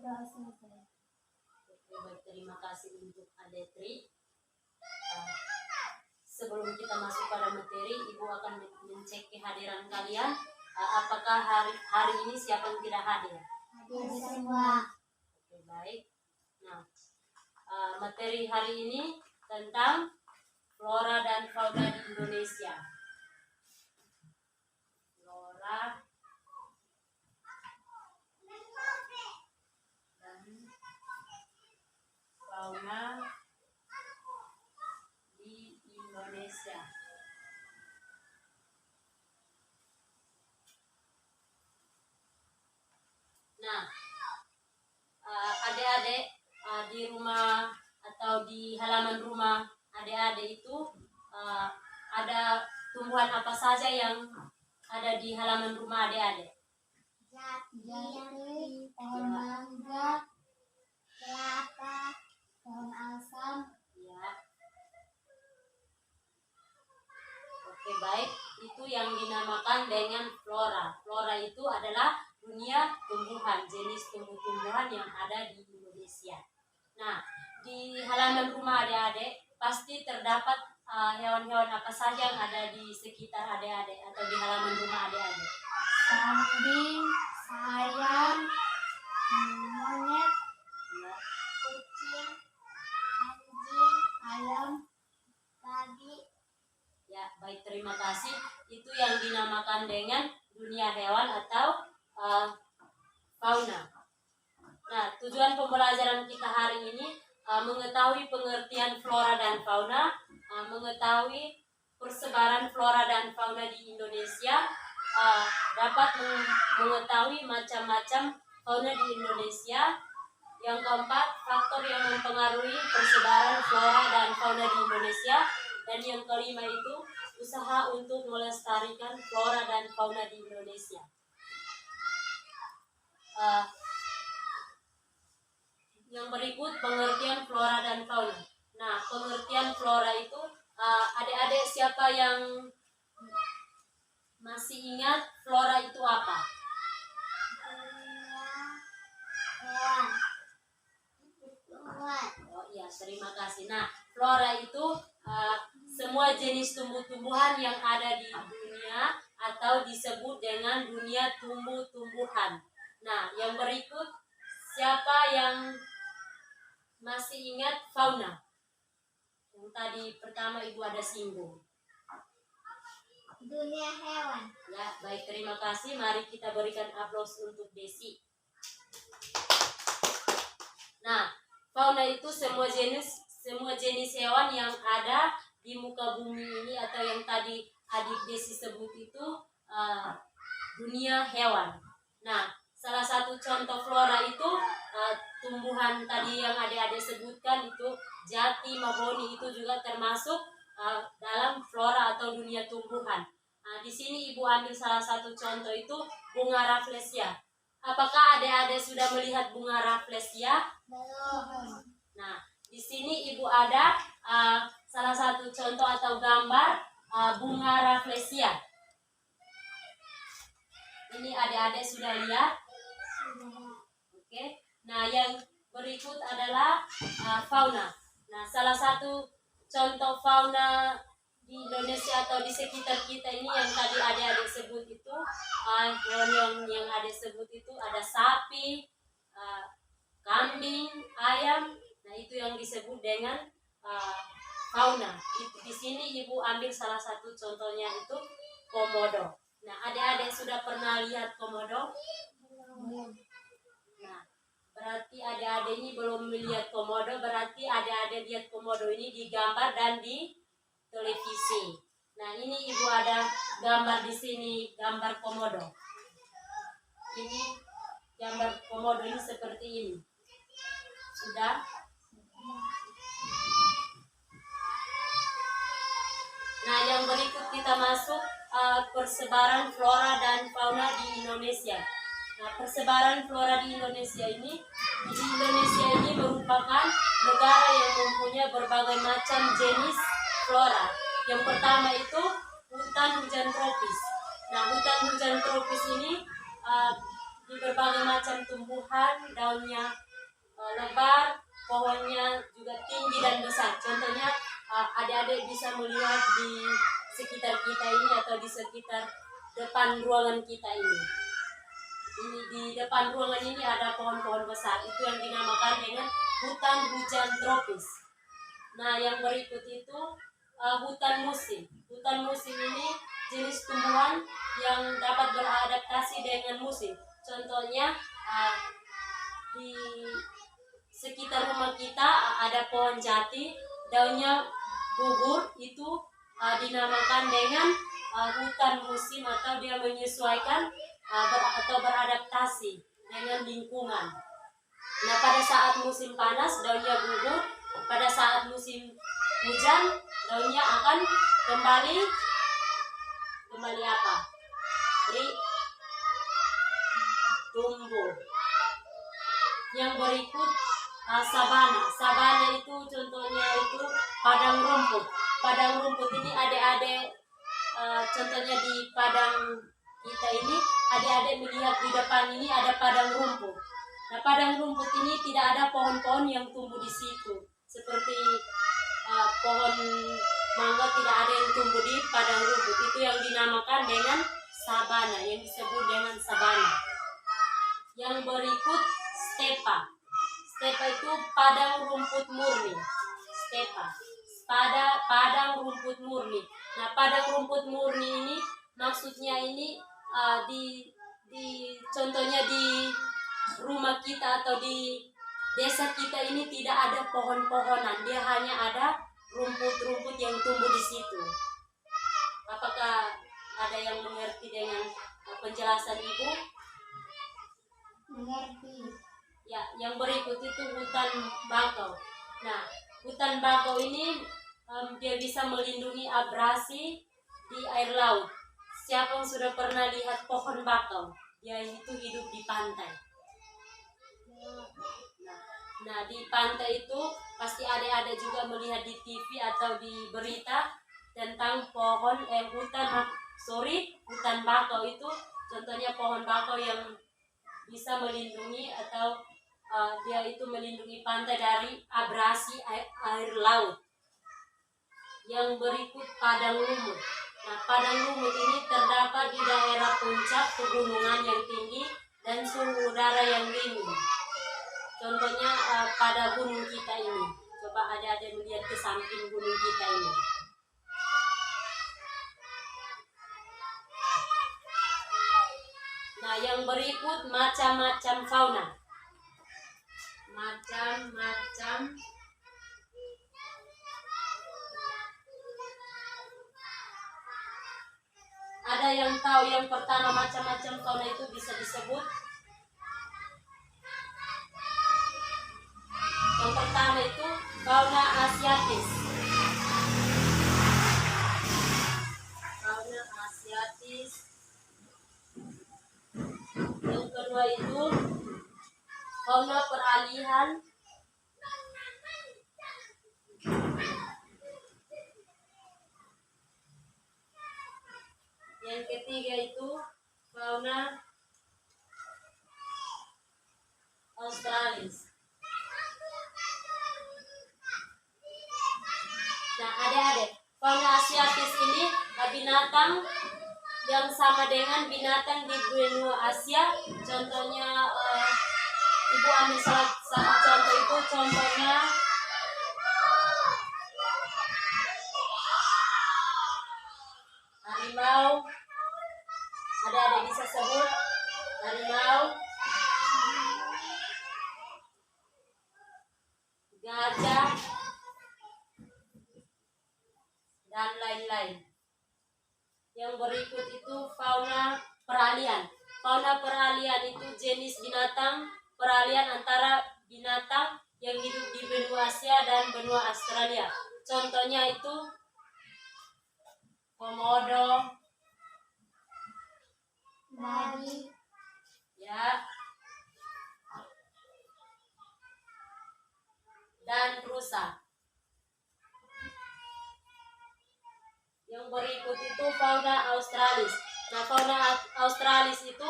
Oke, baik, terima kasih untuk Adetri. Sebelum kita masuk pada materi, Ibu akan mencek kehadiran kalian. Apakah hari ini siapa yang tidak hadir? Hadir semua. Oke, baik. Nah, materi hari ini tentang flora dan fauna di Indonesia. Flora dan fauna di Indonesia. Nah, adik-adik di rumah atau di halaman rumah adik-adik itu ada tumbuhan apa saja yang ada di halaman rumah adik-adik? Jati, pohon mangga, kelapa, pohon asam. Ya. Oke, baik. Itu yang dinamakan dengan flora. Flora itu adalah dunia tumbuhan, jenis tumbuh-tumbuhan yang ada di Indonesia. Nah, di halaman rumah adik-adik pasti terdapat hewan-hewan apa saja yang ada di sekitar adik-adik atau di halaman rumah adik-adik? Kambing, ayam, monyet, Ya. kucing, anjing, ayam, babi. Ya, baik, terima kasih. Itu yang dinamakan dengan dunia hewan atau fauna. Nah, tujuan pembelajaran kita hari ini mengetahui pengertian flora dan fauna, mengetahui persebaran flora dan fauna di Indonesia, dapat mengetahui macam-macam fauna di Indonesia. Yang keempat, faktor yang mempengaruhi persebaran flora dan fauna di Indonesia. Dan yang kelima itu, usaha untuk melestarikan flora dan fauna di Indonesia. Yang berikut pengertian flora dan fauna. Nah, pengertian flora itu adik-adik siapa yang masih ingat flora itu apa? Oh iya, terima kasih. Nah, flora itu semua jenis tumbuh-tumbuhan yang ada di dunia atau disebut dengan dunia tumbuh-tumbuhan. Nah, yang berikut siapa yang masih ingat fauna? Yang tadi pertama Ibu ada singgung. Dunia hewan. Ya, baik, terima kasih. Mari kita berikan aplaus untuk Desi. Nah, fauna itu semua jenis hewan yang ada di muka bumi ini atau yang tadi adik Desi sebut itu dunia hewan. Nah, salah satu contoh flora itu tumbuhan tadi yang adik-adik sebutkan itu jati, mahoni itu juga termasuk dalam flora atau dunia tumbuhan. Nah, di sini Ibu ambil salah satu contoh itu bunga rafflesia. Apakah adik-adik sudah melihat bunga rafflesia? Belum. Nah, di sini Ibu ada salah satu contoh atau gambar bunga rafflesia. Ini adik-adik sudah lihat? Oke. Nah, yang berikut adalah fauna. Nah, salah satu contoh fauna di Indonesia atau di sekitar kita ini yang tadi adik-adik sebut itu, hewan yang adik sebut itu ada sapi, kambing, ayam. Nah, itu yang disebut dengan fauna. Di sini Ibu ambil salah satu contohnya itu komodo. Nah, adik-adik sudah pernah lihat komodo? Belum. Nah, berarti adik-adik ini belum melihat komodo, berarti adik-adik lihat komodo ini di gambar dan di televisi. Nah, ini Ibu ada gambar di sini, gambar komodo. Ini gambar komodo ini seperti ini. Sudah? Nah, yang berikut kita masuk persebaran flora dan fauna di Indonesia. Nah, persebaran flora di Indonesia ini merupakan negara yang mempunyai berbagai macam jenis flora. Yang pertama itu hutan hujan tropis. Nah, hutan hujan tropis ini di berbagai macam tumbuhan, daunnya lebar, pohonnya juga tinggi dan besar. Contohnya adik-adik bisa melihat di sekitar kita ini atau di sekitar depan ruangan kita ini. Ini di depan ruangan ini ada pohon-pohon besar, itu yang dinamakan dengan hutan hujan tropis. Nah, yang berikut itu hutan musim. Hutan musim ini jenis tumbuhan yang dapat beradaptasi dengan musim. Contohnya di sekitar rumah kita ada pohon jati, daunnya gugur, itu dinamakan dengan hutan musim atau dia menyesuaikan atau beradaptasi dengan lingkungan. Nah, pada saat musim panas daunnya gugur, pada saat musim hujan daunnya akan kembali apa? Tumbuh. Yang berikut sabana. Sabana itu contohnya itu padang rumput. Padang rumput ini adik-adik contohnya di padang kita ini, adik-adik melihat di depan ini ada padang rumput. Nah, padang rumput ini tidak ada pohon-pohon yang tumbuh di situ. Seperti pohon mangga tidak ada yang tumbuh di padang rumput. Itu yang dinamakan dengan sabana, yang disebut dengan sabana. Yang berikut stepa. Stepa itu padang rumput murni. Stepa. Padang rumput murni. Nah, padang rumput murni ini maksudnya ini di contohnya di rumah kita atau di desa kita ini tidak ada pohon-pohonan, dia hanya ada rumput-rumput yang tumbuh di situ. Apakah ada yang mengerti dengan penjelasan Ibu? Mengerti. Ya, yang berikut itu hutan bakau. Nah, hutan bakau ini dia bisa melindungi abrasi di air laut. Siapa yang sudah pernah lihat pohon bakau? Dia itu hidup di pantai. Nah, di pantai itu pasti adik-adik juga melihat di TV atau di berita tentang hutan bakau itu. Contohnya pohon bakau yang bisa melindungi atau dia itu melindungi pantai dari abrasi air laut. Yang berikut padang lumut. Nah, padang lumut ini terdapat di daerah puncak pegunungan yang tinggi dan suhu udara yang dingin. Contohnya pada gunung kita ini. Coba adik-adik melihat ke samping gunung kita ini. Nah, yang berikut macam-macam fauna. Macam-macam ada yang tahu yang pertama macam-macam fauna itu bisa disebut? Yang pertama itu fauna asiatis. Fauna asiatis. Yang kedua itu fauna peralihan. Yang ketiga itu fauna australis. Nah, adik-adik, fauna asiatis ini binatang yang sama dengan binatang di benua Asia. Contohnya Ibu ambil satu contoh itu, contohnya harimau. Ada bisa sebut harimau, gajah, dan lain-lain. Yang berikut itu fauna peralihan. Fauna peralihan itu jenis binatang peralihan antara binatang yang hidup di benua Asia dan benua Australia. Contohnya itu komodo, Babi, ya, dan rusa. Yang berikut itu fauna australis. Nah, fauna australis itu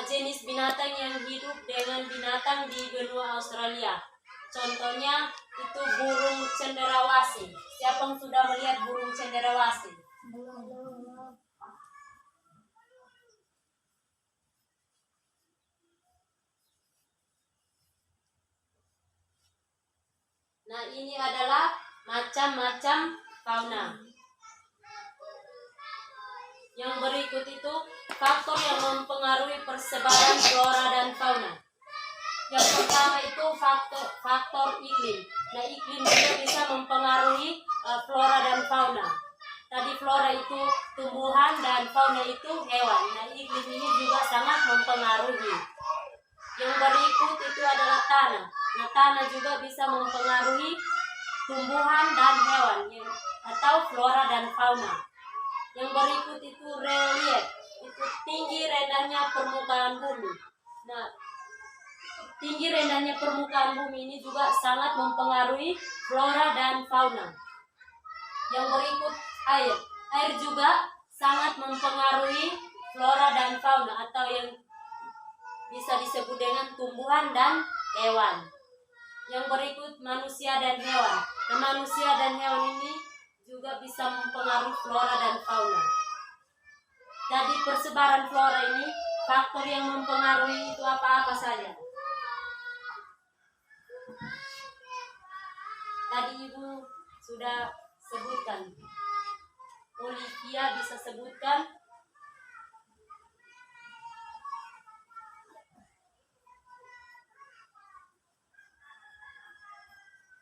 jenis binatang yang hidup dengan binatang di benua Australia. Contohnya itu burung cenderawasih. Siapa yang sudah melihat burung cenderawasih? Belum. Nah, ini adalah macam-macam fauna. Yang berikut itu faktor yang mempengaruhi persebaran flora dan fauna. Yang pertama itu faktor iklim. Nah, iklim juga bisa mempengaruhi flora dan fauna. Tadi flora itu tumbuhan dan fauna itu hewan. Nah, iklim ini juga sangat mempengaruhi. Yang berikut itu adalah tanah. Nah, tanah juga bisa mempengaruhi tumbuhan dan hewan atau flora dan fauna. Yang berikut itu relief. Itu tinggi rendahnya permukaan bumi. Nah, tinggi rendahnya permukaan bumi ini juga sangat mempengaruhi flora dan fauna. Yang berikut air. Air juga sangat mempengaruhi flora dan fauna atau yang bisa disebut dengan tumbuhan dan hewan. Yang berikut manusia dan hewan. Nah, manusia dan hewan ini juga bisa mempengaruhi flora dan fauna. Jadi persebaran flora ini, faktor yang mempengaruhi itu apa-apa saja. Tadi Ibu sudah sebutkan. Olivia bisa sebutkan.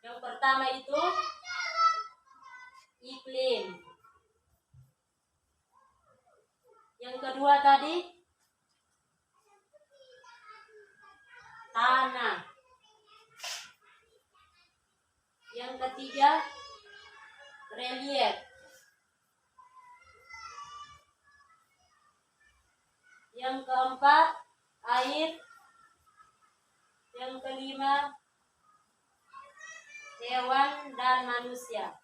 Yang pertama itu iklim. Yang kedua tadi tanah. Yang ketiga relief. Yang keempat air. Yang kelima hewan dan manusia.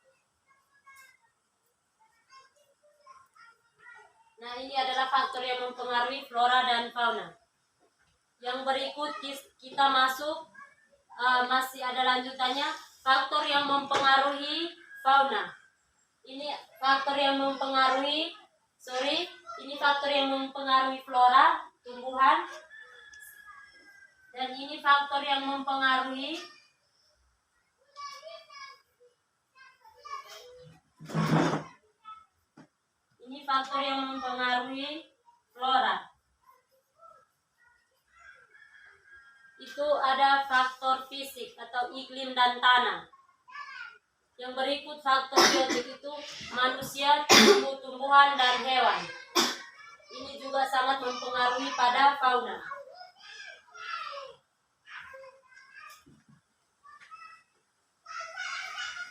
Nah, ini adalah faktor yang mempengaruhi flora dan fauna. Yang berikut kita masuk, masih ada lanjutannya, faktor yang mempengaruhi fauna. Ini faktor yang mempengaruhi, ini faktor yang mempengaruhi flora, tumbuhan. Dan ini faktor yang mempengaruhi flora. Itu ada faktor fisik atau iklim dan tanah. Yang berikut faktor biotik itu manusia, tumbuh-tumbuhan, dan hewan. Ini juga sangat mempengaruhi pada fauna.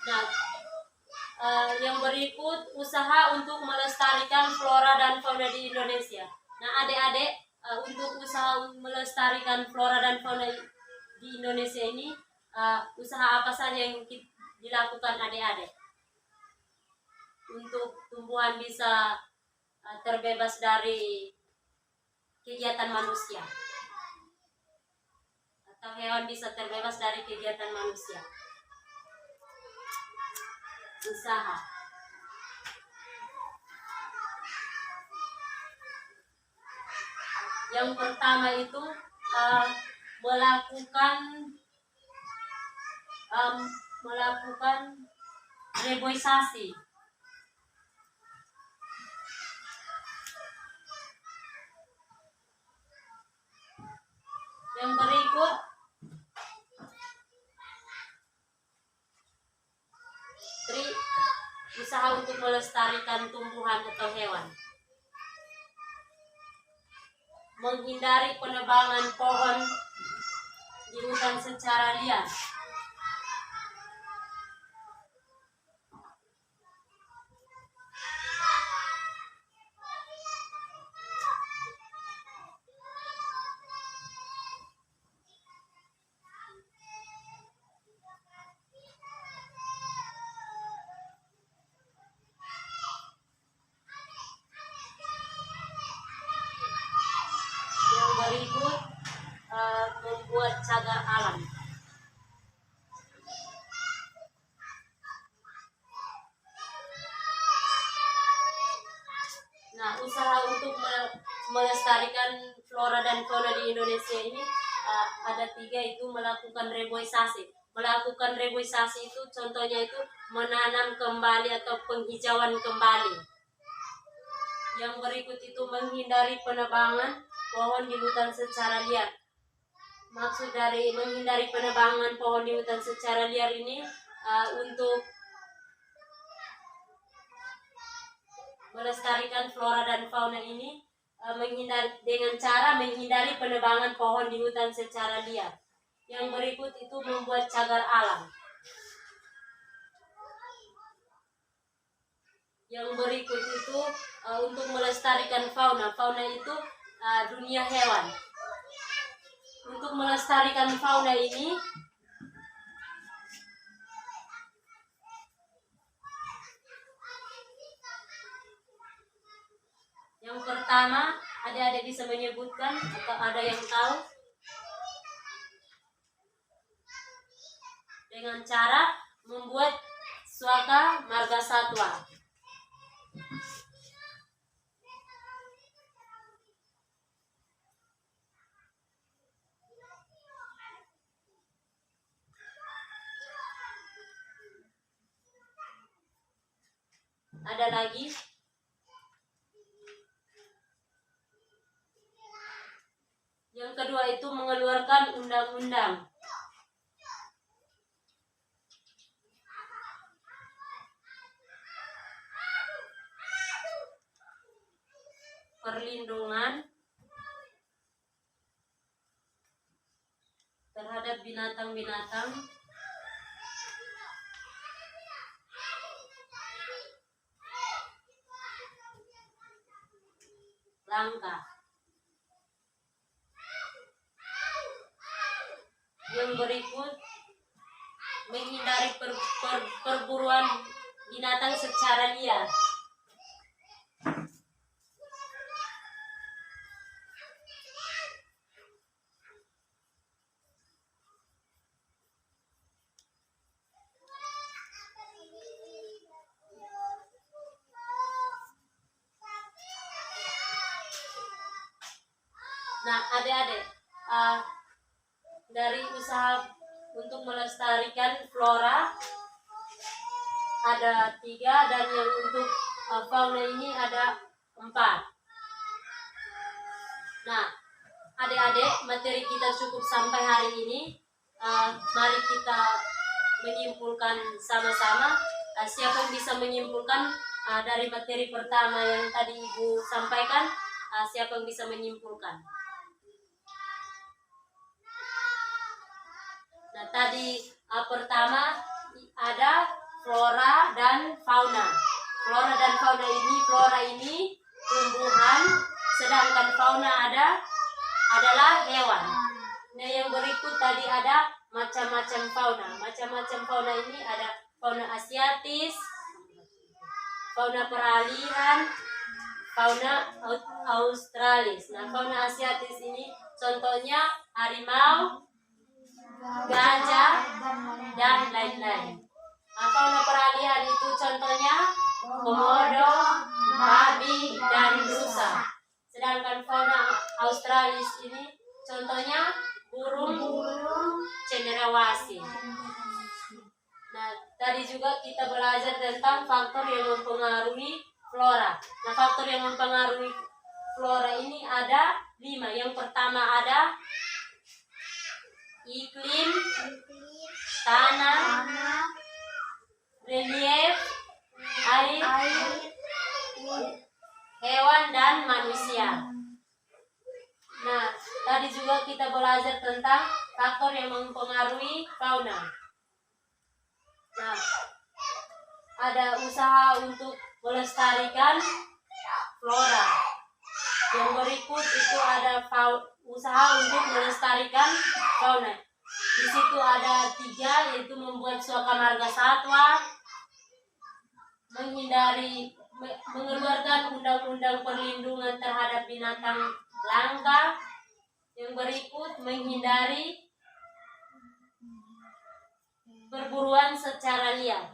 Nah, yang berikut usaha untuk melestarikan flora dan fauna di Indonesia. Nah, adik-adik, untuk usaha melestarikan flora dan fauna di Indonesia ini, usaha apa saja yang dilakukan adik-adik untuk tumbuhan bisa terbebas dari kegiatan manusia atau hewan bisa terbebas dari kegiatan manusia? Usaha. Yang pertama itu melakukan reboisasi. Yang berikut usaha untuk melestarikan tumbuhan atau hewan. Menghindari penebangan pohon di hutan secara liar. Yang membuat cagar alam. Nah, usaha untuk melestarikan flora dan fauna di Indonesia ini ada 3, itu melakukan reboisasi. Melakukan reboisasi itu contohnya itu menanam kembali atau penghijauan kembali. Yang berikut itu menghindari penebangan pohon di hutan secara liar. Maksud dari menghindari penebangan pohon di hutan secara liar ini untuk melestarikan flora dan fauna ini dengan cara menghindari penebangan pohon di hutan secara liar. Yang berikut itu membuat cagar alam. Yang berikut itu untuk melestarikan fauna. Fauna itu dunia hewan. Untuk melestarikan fauna ini yang pertama, adik-adik bisa menyebutkan atau ada yang tahu? Dengan cara membuat suaka marga satwa. Ada lagi? Yang kedua itu mengeluarkan undang-undang. Perlindungan terhadap binatang-binatang langka. Yang berikut menghindari perburuan binatang secara liar. Nah, adik-adik, dari usaha untuk melestarikan flora ada 3, dan yang untuk fauna ini ada 4. Nah, adik-adik, materi kita cukup sampai hari ini. Mari kita menyimpulkan sama-sama. Siapa yang bisa menyimpulkan dari materi pertama yang tadi Ibu sampaikan? Siapa yang bisa menyimpulkan? Nah, tadi pertama ada flora dan fauna. Flora dan fauna ini, flora ini tumbuhan, sedangkan fauna adalah hewan. Nah, yang berikut tadi ada macam-macam fauna. Macam-macam fauna ini ada fauna asiatis, fauna peralihan, fauna australis. Nah, fauna asiatis ini contohnya harimau, gajah, dan lain-lain. Fauna peralihan itu contohnya komodo, babi, dan rusa. Sedangkan fauna australis ini contohnya burung cendrawasih. Nah, tadi juga kita belajar tentang faktor yang mempengaruhi flora. Nah, faktor yang mempengaruhi flora ini ada 5. Yang pertama ada iklim, tanah, relief, air, hewan, dan manusia. Nah, tadi juga kita belajar tentang faktor yang mempengaruhi fauna. Nah, ada usaha untuk melestarikan flora. Yang berikut itu ada usaha untuk melestarikan fauna. Di situ ada 3, yaitu membuat suaka marga satwa, mengeluarkan undang-undang perlindungan terhadap binatang langka. Yang berikut menghindari berburuan secara liar.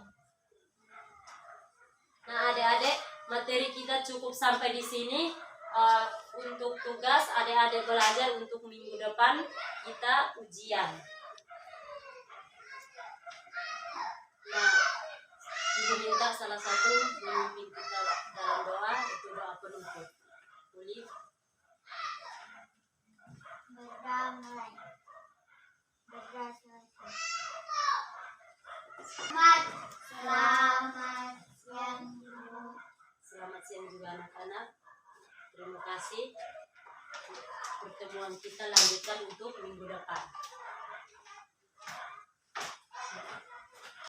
Nah, adik-adik, materi kita cukup sampai di sini. Untuk tugas, adik-adik belajar untuk minggu depan kita ujian. Nah, Ibu minta salah satu memimpin kita dalam doa, itu doa penutup. Boleh? Berdamai. Berdasarkan. Selamat siang, Ibu. Selamat siang juga anak-anak. Terima kasih. Pertemuan kita lanjutkan untuk minggu depan.